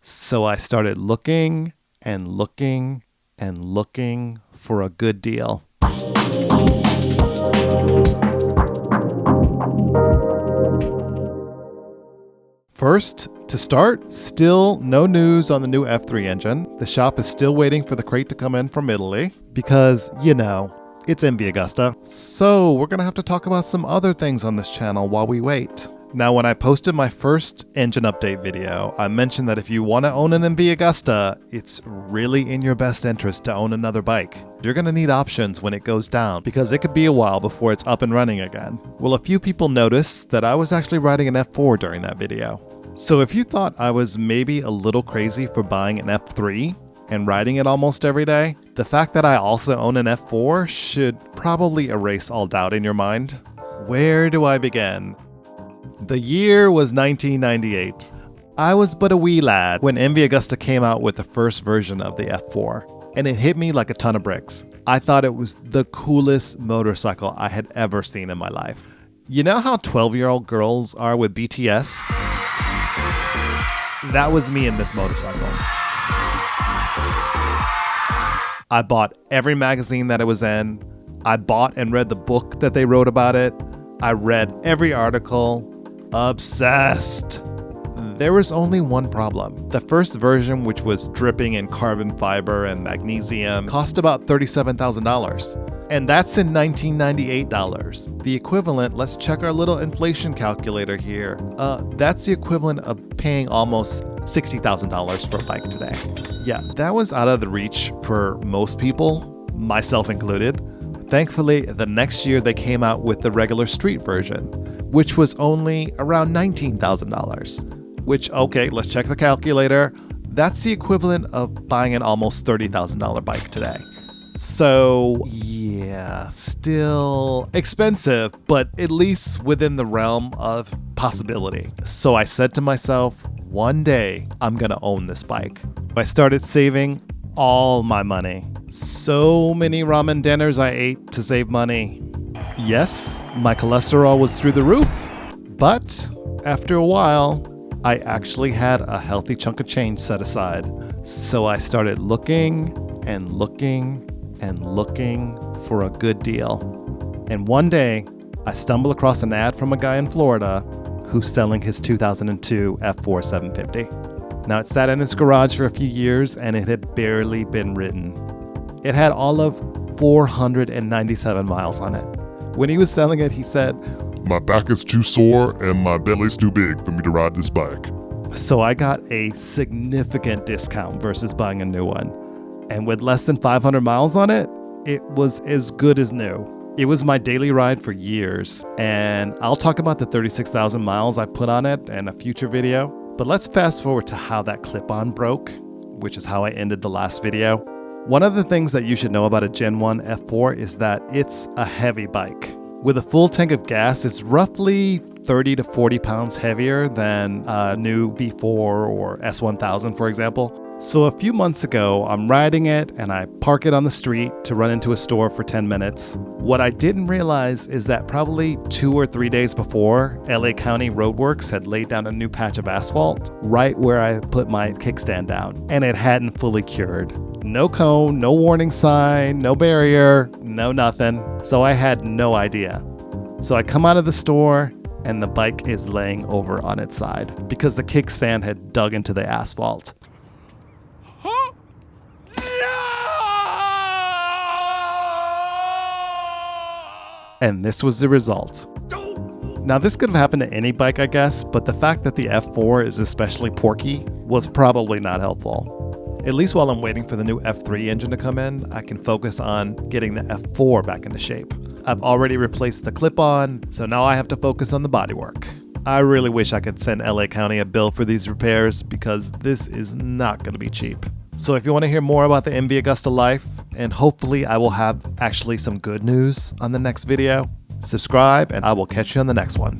So I started looking and looking and looking for a good deal. First, to start, still no news on the new F3 engine. The shop is still waiting for the crate to come in from Italy because, it's MV Agusta. So we're going to have to talk about some other things on this channel while we wait. Now, when I posted my first engine update video, I mentioned that if you want to own an MV Agusta, it's really in your best interest to own another bike. You're going to need options when it goes down because it could be a while before it's up and running again. Well, a few people noticed that I was actually riding an F4 during that video. So if you thought I was maybe a little crazy for buying an F3 and riding it almost every day, the fact that I also own an F4 should probably erase all doubt in your mind. Where do I begin? The year was 1998. I was but a wee lad when MV Agusta came out with the first version of the F4, and it hit me like a ton of bricks. I thought it was the coolest motorcycle I had ever seen in my life. You know how 12-year-old girls are with BTS? That was me in this motorcycle. I bought every magazine that it was in. I bought and read the book that they wrote about it. I read every article. Obsessed. There was only one problem. The first version, which was dripping in carbon fiber and magnesium, cost about $37,000. And that's in 1998 dollars. The equivalent, let's check our little inflation calculator here. That's the equivalent of paying almost $60,000 for a bike today. Yeah, that was out of the reach for most people, myself included. Thankfully, the next year they came out with the regular street version, which was only around $19,000. Which, okay, let's check the calculator. That's the equivalent of buying an almost $30,000 bike today. So, yeah, still expensive, but at least within the realm of possibility. So I said to myself, one day I'm gonna own this bike. I started saving all my money. So many ramen dinners I ate to save money. Yes, my cholesterol was through the roof, but after a while, I actually had a healthy chunk of change set aside. So I started looking and looking and looking for a good deal. And one day, I stumbled across an ad from a guy in Florida who's selling his 2002 F4 750. Now, it sat in his garage for a few years and it had barely been ridden. It had all of 497 miles on it. When he was selling it, he said, "My back is too sore and my belly's too big for me to ride this bike." So I got a significant discount versus buying a new one. And with less than 500 miles on it, it was as good as new. It was my daily ride for years. And I'll talk about the 36,000 miles I put on it in a future video. But let's fast forward to how that clip-on broke, which is how I ended the last video. One of the things that you should know about a Gen 1 F4 is that it's a heavy bike. With a full tank of gas, it's roughly 30 to 40 pounds heavier than a new B4 or S1000, for example. So a few months ago, I'm riding it and I park it on the street to run into a store for 10 minutes. What I didn't realize is that probably 2 or 3 days before, LA County Roadworks had laid down a new patch of asphalt right where I put my kickstand down, and it hadn't fully cured. No cone, no warning sign, no barrier, no nothing. So I had no idea. So I come out of the store and the bike is laying over on its side because the kickstand had dug into the asphalt. And this was the result. Now, this could have happened to any bike, I guess, but the fact that the F4 is especially porky was probably not helpful. At least while I'm waiting for the new F3 engine to come in, I can focus on getting the F4 back into shape. I've already replaced the clip-on, so now I have to focus on the bodywork. I really wish I could send LA County a bill for these repairs because this is not going to be cheap. So if you want to hear more about the MV Agusta life, and hopefully I will have actually some good news on the next video, subscribe and I will catch you on the next one.